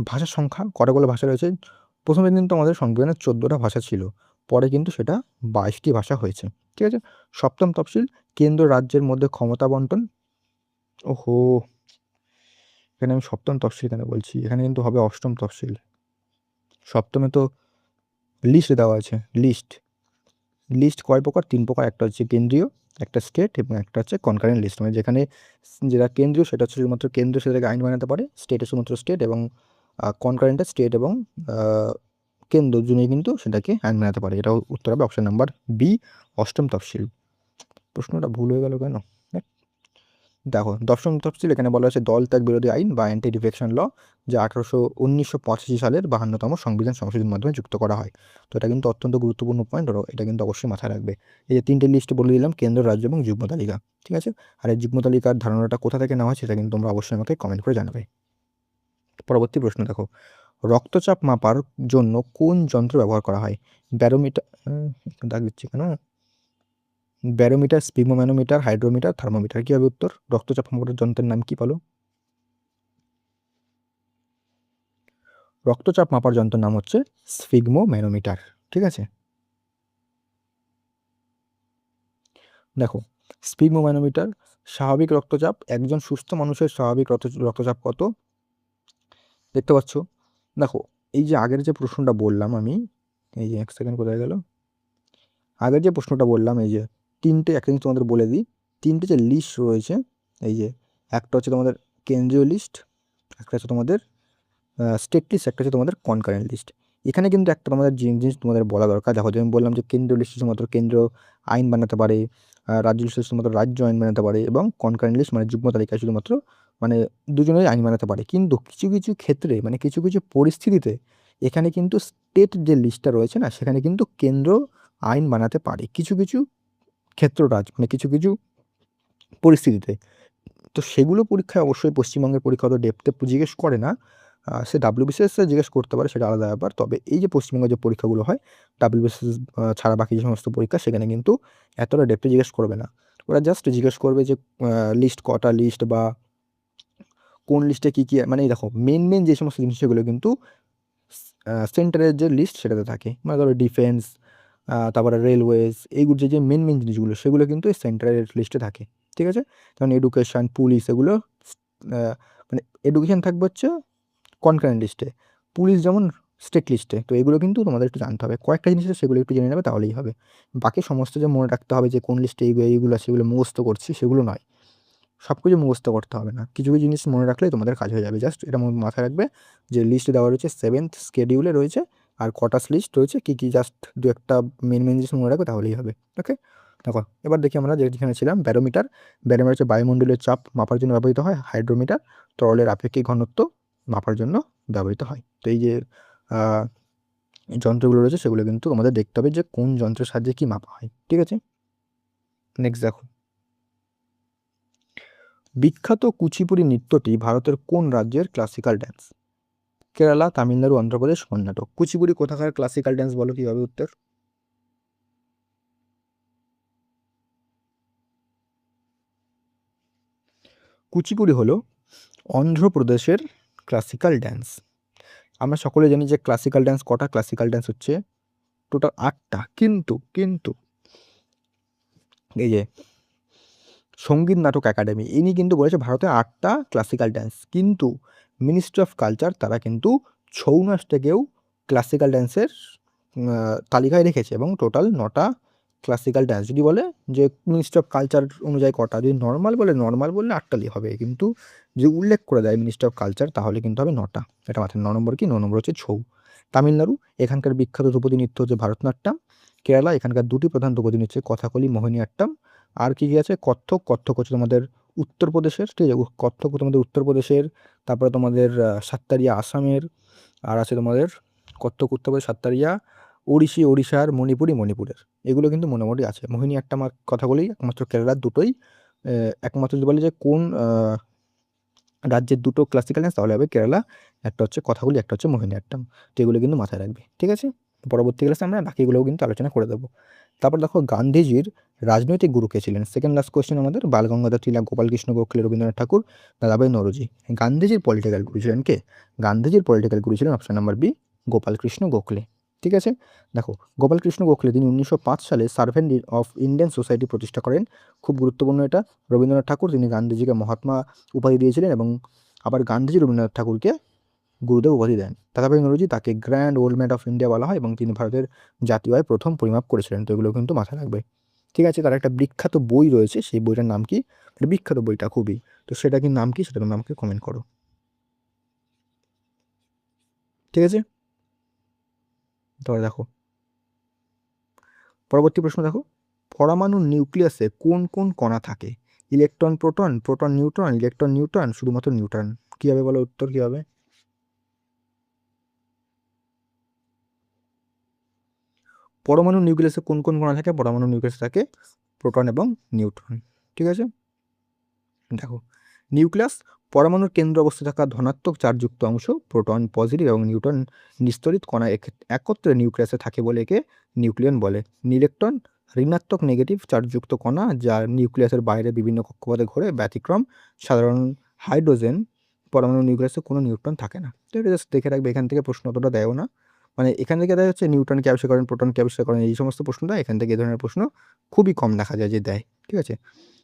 ভাষার সংখ্যা কতগুলো ভাষা রয়েছে। প্রথমে কিন্তু আমাদের সংবিধানের 14টা ভাষা ছিল, পরে কিন্তু সেটা 22টি ভাষা হয়েছে। ঠিক আছে, সপ্তম তফসিল কেন্দ্র রাজ্যের মধ্যে ক্ষমতা বন্টন। ওহো, এখানে আমি সপ্তম তফসিল কেন বলছি, এখানে কিন্তু হবে অষ্টম তফসিল। সপ্তমে তো লিস্ট দেওয়া আছে, লিস্ট লিস্ট কয় প্রকার? 3 প্রকার, একটা হচ্ছে কেন্দ্রীয়, একটা স্টেট এবং একটা হচ্ছে কনকারেন্ট লিস্ট। মানে যেখানে যেটা কেন্দ্রীয় সেটা হচ্ছে শুধুমাত্র কেন্দ্র সেটাকে আইন বানাতে পারে, স্টেটে শুধুমাত্র স্টেট, এবং কনকারেন্টে স্টেট এবং কেন্দ্র দুজনেই কিন্তু সেটাকে আইন বানাতে পারে। এটা উত্তর হবে অপশন নাম্বার বি, অষ্টম তফসিল। প্রশ্নটা ভুল হয়ে গেল কেন? দেখো দশম তফসিল এখানে বলা হয়েছে দল ত্যাগ বিরোধী আইন বা অ্যান্টি ডিফেকশন ল, যা 1985 সালের 52তম সংবিধান সংশোধনের মাধ্যমে যুক্ত করা হয়। তো এটা কিন্তু অত্যন্ত গুরুত্বপূর্ণ পয়েন্ট, এটা কিন্তু অবশ্যই মাথায় রাখবে। এই যে 3টে লিস্ট বলে দিলাম, কেন্দ্র, রাজ্য এবং যুগ্ম তালিকা। ঠিক আছে, আর এই যুগ্ম তালিকার ধারণাটা কোথা থেকে নেওয়া হয় সেটা কিন্তু তোমরা অবশ্যই আমাকে কমেন্ট করে জানাবে। পরবর্তী প্রশ্ন দেখো, রক্তচাপ মাপার জন্য কোন যন্ত্র ব্যবহার করা হয়? ব্যারোমিটার, দাগ দিচ্ছি কেন? Barometer, sphygmomanometer, hydrometer, thermometer? কি হবে উত্তর? রক্তচাপ মাপার যন্ত্রের নাম কি বলো? রক্তচাপ মাপার যন্ত্রের নাম হচ্ছে স্ফিগমোম্যানোমিটার। ঠিক আছে, দেখো স্পিগমোম্যানোমিটার স্বাভাবিক রক্তচাপ, একজন সুস্থ মানুষের স্বাভাবিক রক্তচাপ কত দেখতে পাচ্ছ? দেখো এই যে আগের যে প্রশ্নটা বললাম আমি, এই যে এক সেকেন্ড কোথায় গেল, আগের যে প্রশ্নটা বললাম, এই যে তিনটে, একটা জিনিস তোমাদের বলে দিই, তিনটে যে লিস্ট রয়েছে, এই যে একটা হচ্ছে তোমাদের কেন্দ্রীয় লিস্ট, একটা হচ্ছে তোমাদের স্টেট লিস্ট, একটা হচ্ছে তোমাদের কনকারেন্ট লিস্ট। এখানে কিন্তু একটা তোমাদের জিনিস তোমাদের বলা দরকার। দেখো যে আমি বললাম যে কেন্দ্রীয় লিস্ট শুধুমাত্র কেন্দ্র আইন বানাতে পারে, রাজ্য লিস্ট শুধুমাত্র রাজ্য আইন বানাতে পারে, এবং কনকারেন্ট লিস্ট মানে যুগ্ম তালিকায় শুধুমাত্র মানে দুজনেই আইন বানাতে পারে। কিন্তু কিছু কিছু ক্ষেত্রে মানে কিছু কিছু পরিস্থিতিতে এখানে কিন্তু স্টেট যে লিস্টটা রয়েছে না, সেখানে কিন্তু কেন্দ্র আইন বানাতে পারে কিছু কিছু ক্ষেত্ররাজ, মানে কিছু কিছু পরিস্থিতিতে। তো সেগুলো পরীক্ষায় অবশ্যই পশ্চিমবঙ্গের পরীক্ষা অত ডেপথে জিজ্ঞেস করে না, সে ডাব্লিউবিসিএস জিজ্ঞেস করতে পারে, সেটা আলাদা ব্যাপার। তবে এই যে পশ্চিমবঙ্গের যে পরীক্ষাগুলো হয় ডাব্লিউবিসিএস ছাড়া বাকি যে সমস্ত পরীক্ষা, সেখানে কিন্তু এতটা ডেপথে জিজ্ঞেস করবে না। ওরা জাস্ট জিজ্ঞেস করবে যে লিস্ট কটা লিস্ট, বা কোন লিস্টে কী কী, মানে এই দেখো মেন মেন যে সমস্ত জিনিস সেগুলো কিন্তু সেন্টারের যে লিস্ট সেটাতে থাকে। মানে ধরো ডিফেন্স, তারপরে রেলওয়েজ, এইগুলো যে মেন মেন জিনিসগুলো সেগুলো কিন্তু এই সেন্টারের লিস্টে থাকে। ঠিক আছে, যেমন এডুকেশন, পুলিশ, এগুলো মানে এডুকেশন থাকবে হচ্ছে কনকারেন্ট লিস্টে, পুলিশ যেমন স্টেট লিস্টে। তো এগুলো কিন্তু তোমাদের একটু জানতে হবে, কয়েকটা জিনিস আছে সেগুলো একটু জেনে নেবে তাহলেই হবে। বাকি সমস্ত যে মনে রাখতে হবে যে কোন লিস্টে এইগুলো সেগুলো মুখস্থ করছি, সেগুলো নয়। সব কিছু মুখস্থ করতে হবে না, কিছু কিছু জিনিস মনে রাখলেই তোমাদের কাজ হয়ে যাবে। জাস্ট এটা মাথায় রাখবে যে লিস্ট দেওয়া রয়েছে 7th স্কেডিউলে রয়েছে, আর কটা লিস্ট রয়েছে কী কী, জাস্ট দু একটা মেন মেন জিনিস মনে রাখবে তাহলেই হবে। ওকে, দেখো এবার দেখি আমরা যেখানে ছিলাম, ব্যারোমিটার। ব্যারোমিটার হচ্ছে বায়ুমণ্ডলের চাপ মাপার জন্য ব্যবহৃত হয়। হাইড্রোমিটার তরলের আপেক্ষিক ঘনত্ব মাপার জন্য ব্যবহৃত হয়। তো এই যে যন্ত্রগুলো রয়েছে সেগুলো কিন্তু আমাদের দেখতে হবে যে কোন যন্ত্রের সাহায্যে কী মাপা হয়। ঠিক আছে, নেক্সট দেখো, বিখ্যাত কুচিপুড়ি নৃত্যটি ভারতের কোন রাজ্যের ক্লাসিক্যাল ড্যান্স? কেরালা, তামিলনাড়ু, অন্ধ্রপ্রদেশ, কর্ণাটক। কুচিপুড়ি কোথাকার ক্লাসিক্যাল ড্যান্স বলো, কি হবে উত্তর? কুচিপুড়ি হলো অন্ধ্রপ্রদেশের ক্লাসিক্যাল ড্যান্স। আমরা সকলে জানি যে ক্লাসিক্যাল ড্যান্স কটা ক্লাসিক্যাল ড্যান্স হচ্ছে টোটাল 8টা, কিন্তু কিন্তু এই যে সঙ্গীত নাটক একাডেমি ইনি কিন্তু বলেছে ভারতে 8টা ক্লাসিক্যাল ড্যান্স, কিন্তু মিনিস্ট্রি অফ কালচার তারা কিন্তু ছৌ নাচটাকেও ক্লাসিক্যাল ড্যান্সের তালিকায় রেখেছে এবং টোটাল 9টা ক্লাসিক্যাল ড্যান্স। যদি বলে যে মিনিস্ট্রি অফ কালচার অনুযায়ী কটা, যদি নর্মাল বললে 8টাই হবে, কিন্তু যদি উল্লেখ করে দেয় মিনিস্ট্রি অফ কালচার তাহলে কিন্তু হবে 9টা। এটা মাথায়। 9 নম্বর কি? 9 নম্বর হচ্ছে ছৌ। তামিলনাড়ু, এখানকার বিখ্যাত ধ্রুপদী নৃত্য হচ্ছে ভারতনাট্যম। কেরালা, এখানকার দুটি প্রধান ধ্রুপদী নৃত্য কথাকলি, মোহিনীআট্টম। আর কি আছে? কত্থক। কত্থক হচ্ছে তোমাদের উত্তরপ্রদেশের, ঠিক আছে, কত্থক তোমাদের উত্তরপ্রদেশের। তারপরে তোমাদের সাত্তারিয়া আসামের। আর আছে তোমাদের কত্থক উত্তরপ্রদেশ, সাত্তারিয়া ওড়িশার, মণিপুরের। এগুলো কিন্তু মোটামুটি আছে। মোহিনীআট্টম আর কথাকলি একমাত্র কেরালার দুটোই। একমাত্র যদি বলে যে কোন রাজ্যের দুটো ক্লাসিক্যাল ড্যান্স তাহলে হবে কেরালা, একটা হচ্ছে কথাকলি, একটা হচ্ছে মোহিনীআট্টম। তো এগুলো কিন্তু মাথায় রাখবে, ঠিক আছে। পরবর্তী ক্লাসে আমরা বাকিগুলোও কিন্তু আলোচনা করে দেবো। তারপর দেখো গান্ধীজির রাজনৈতিক গুরু কে ছিলেন? সেকেন্ড লাস্ট কোয়েশ্চেন আমাদের। বাল গঙ্গাধর তিলক, গোপালকৃষ্ণ গোখলে, রবীন্দ্রনাথ ঠাকুর, দাদাভাই নওরোজি। গান্ধীজির পলিটিক্যাল গুরু ছিলেন কে? গান্ধীজির পলিটিক্যাল গুরু ছিলেন option number B, Gopal Krishna Gokhale. ঠিক আছে, দেখো গোপালকৃষ্ণ গোখলে তিনি 1905 সালে সার্ভেন্ট অফ ইন্ডিয়ান সোসাইটি প্রতিষ্ঠা করেন। খুব গুরুত্বপূর্ণ এটা। রবীন্দ্রনাথ ঠাকুর তিনি গান্ধীজিকে মহাত্মা উপাধি দিয়েছিলেন এবং আবার গান্ধীজি রবীন্দ্রনাথ ঠাকুরকে গুরুদেব উপাধি দেন। দাদাভাই নওরোজি তাকে grand old man of India বলা হয় এবং তিনি ভারতের জাতীয় আয় প্রথম পরিমাপ করেছিলেন। তো এগুলো কিন্তু মাথায় রাখবে, ঠিক আছে। তার একটা বিখ্যাত বই রয়েছে, সেই বইটার নাম কি? বিখ্যাত বইটা খুবই, তো সেটা কি নাম কি সেটা তুমি আমাকে কমেন্ট করো, ঠিক আছে। তাহলে দেখো পরবর্তী প্রশ্ন দেখো, পরমাণুর নিউক্লিয়াসে কোন কোন কণা থাকে? Electron proton, proton neutron, electron neutron, শুধুমাত্র নিউট্রন। কি হবে বলো উত্তর, কি হবে? পরমাণু নিউক্লিয়াসে কোন কোন কণা থাকে? পরমাণু নিউক্লিয়াসে থাকে প্রোটন এবং নিউট্রন, ঠিক আছে। দেখো নিউক্লিয়াস পরমাণুর কেন্দ্র অবস্থায় থাকা ধনাত্মক চার্জযুক্ত অংশ, প্রোটন পজিটিভ এবং নিউট্রন নিস্তরিত কণা একত্রে নিউক্লিয়াসে থাকে বলে একে নিউক্লিয়ন বলে। ইলেকট্রন ঋণাত্মক নেগেটিভ চার্জযুক্ত কণা যা নিউক্লিয়াসের বাইরে বিভিন্ন কক্ষপথে ঘোরে, ব্যতিক্রম সাধারণ হাইড্রোজেন। পরমাণু নিউক্লিয়াসে কোনো নিউট্রন থাকে না। তো এটা জাস্ট দেখে রাখবে, এখান থেকে প্রশ্ন অতটা দেয়ও না। মানে এখান থেকে দেখা যাচ্ছে নিউট্রনকে আবিষ্কার করেন, প্রোটনকে আবিষ্কার করেন, এই সমস্ত প্রশ্ন দেয়। এখান থেকে এই ধরনের প্রশ্ন খুবই কম দেখা যায় যে দেয়, ঠিক আছে।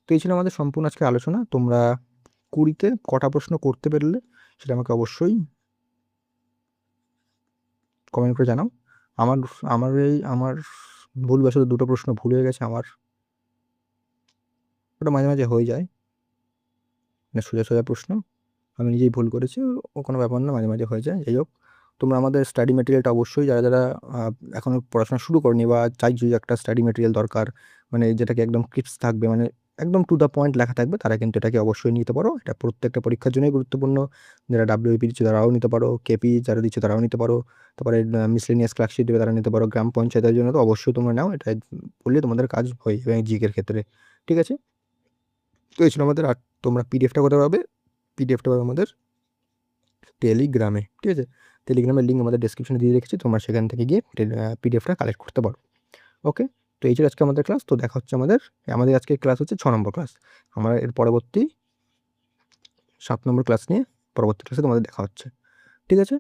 তো এই ছিল আমাদের সম্পূর্ণ আজকে আলোচনা। তোমরা 20তে কটা প্রশ্ন করতে পারলে সেটা আমাকে অবশ্যই কমেন্ট করে জানাও। আমার আমার ভুলবশত 2টো প্রশ্ন ভুল হয়ে গেছে আমার, ওটা মাঝে মাঝে হয়ে যায়, মানে সোজা সোজা প্রশ্ন আমি নিজেই ভুল করেছি, ও কোনো ব্যাপার না, মাঝে মাঝে হয়ে যায়। যাই হোক, তোমরা আমাদের স্টাডি মেটেরিয়ালটা অবশ্যই যারা যারা এখনও পড়াশোনা শুরু করনি বা চাইছো যে একটা স্টাডি মেটেরিয়াল দরকার, মানে যেটাকে একদম ক্লিপস থাকবে, মানে একদম টু দ্য পয়েন্ট লেখা থাকবে, তারা কিন্তু এটাকে অবশ্যই নিতে পারো। এটা প্রত্যেকটা পরীক্ষার জন্যই গুরুত্বপূর্ণ। যারা ডাব্লিউপি দিচ্ছে তারাও নিতে পারো, কেপি যারা দিচ্ছে তারাও নিতে পারো, তারপরে মিসলেনিয়াস ক্লার্কশিপ দেবে তারা নিতে পারো, গ্রাম পঞ্চায়েতের জন্য তো অবশ্যই তোমরা নাও। এটা পড়লে তোমাদের কাজ হয়ে যাবে জিকের ক্ষেত্রে, ঠিক আছে। তো এই ছিল আমাদের। আর তোমরা পিডিএফটা কোথায় পাবে? পিডিএফটা পাবে আমাদের টেলিগ্রামে, ঠিক আছে। টেলিগ্রামের লিঙ্ক আমাদের ডেসক্রিপশনে দিয়ে রেখেছি, তোমরা সেখান থেকে গিয়ে পিডিএফটা কালেক্ট করতে পারো। ওকে, তো এই ছিল আজকে আমাদের ক্লাস। তো দেখা হচ্ছে আমাদের আজকে ক্লাস হচ্ছে 6 নম্বর ক্লাস। আমরা এর পরবর্তী 7 নম্বর ক্লাস নিয়ে পরবর্তী ক্লাসে তোমাদের দেখা হচ্ছে, ঠিক আছে।